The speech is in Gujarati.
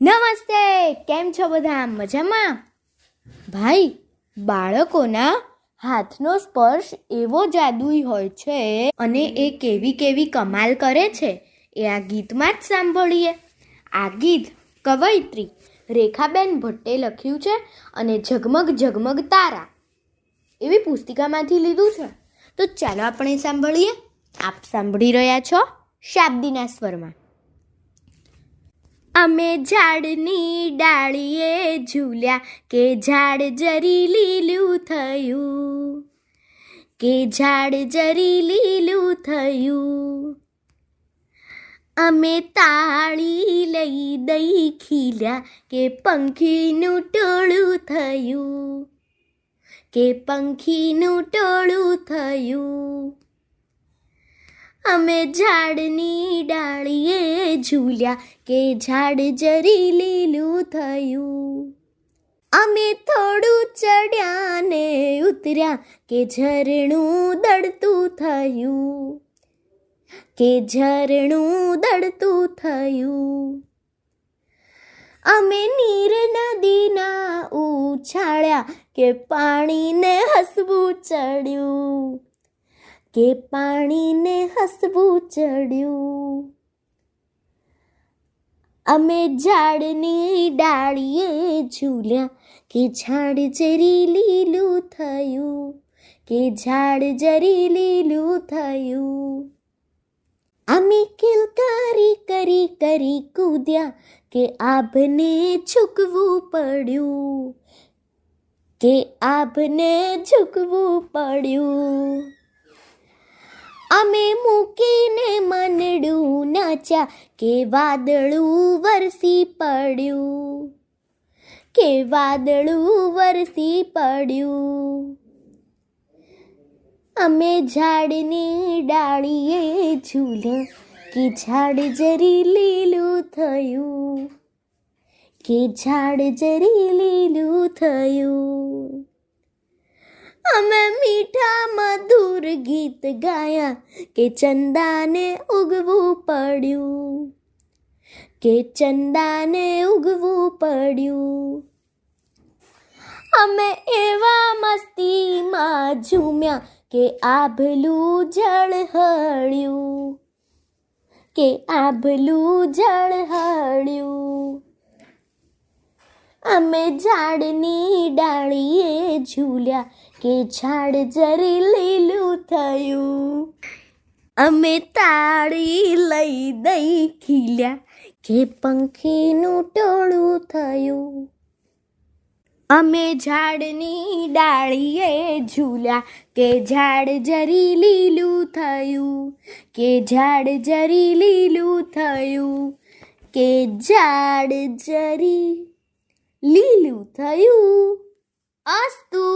નમસ્તે, કેમ છો બધા? મજામાં? ભાઈ, બાળકોના હાથનો સ્પર્શ એવો જાદુઈ હોય છે અને એ કેવી કેવી કમાલ કરે છે એ આ ગીતમાં જ સાંભળીએ. આ ગીત કવયિત્રી રેખાબેન ભટ્ટે લખ્યું છે અને ઝગમગ ઝગમગ તારા એવી પુસ્તિકામાંથી લીધું છે. તો ચાલો આપણે સાંભળીએ. આપ સાંભળી રહ્યા છો શાબ્દીના સ્વરમાં. અમે ઝાડની ડાળીએ ઝૂલ્યા કે ઝાડ જરી લીલું થયું, કે ઝાડ જરી લીલું થયું. અમે તાળી લઈ દઈ ખીલ્યા કે પંખીનું ટોળું થયું, કે પંખીનું ટોળું થયું. અમે ઝાડની ડાળીએ ઝૂલ્યા કે ઝાડ જરી લીલું થયું. અમે થોડું ચડ્યા ને ઉતર્યા કે ઝરણું દળતું થયું, કે ઝરણું દળતું થયું. અમે નીર નદીના ઉછાળ્યા કે પાણીને હસવું ચડ્યું, કે પાણીને હસવું ચડ્યું. અમે ઝાડની ડાળીએ ઝૂલ્યા કે ઝાડ જરી લીલું થયું, કે ઝાડ જરી લીલું થયું. અમે કિલકારી કરી કરી કૂદ્યા કે આભને ઝૂકવું પડ્યું, કે આભને ઝૂકવું પડ્યું. અમે મૂકીને મનડું નાચ્યા કે વાદળું વરસી પડ્યું, કે વાદળું વરસી પડ્યું. અમે ઝાડની ડાળીએ ઝૂલ્યા કે ઝાડ જરી લીલું થયું, કે ઝાડ જરી લીલું થયું. અમે મીઠા મધુર ગીત ગાયા કે ચંદાને ઉગવું પડ્યું, કે ચંદાને ઉગવું પડ્યું. અમે એવા મસ્તીમાં ઝૂમ્યા કે આભલું ઝળહળ્યું, કે આભલું ઝળહળ્યું. અમે ઝાડની ડાળીએ ઝૂલ્યા કે ઝાડ જરી લીલું થયું. અમે તાળી લઈ દઈ ખીલ્યા કે પંખીનું ટોળું થયું. અમે ઝાડની ડાળીએ ઝૂલ્યા કે ઝાડ જરી લીલું થયું, કે ઝાડ જરી લીલું થયું, કે ઝાડ જરી લીલું થયું. અસ્તુ.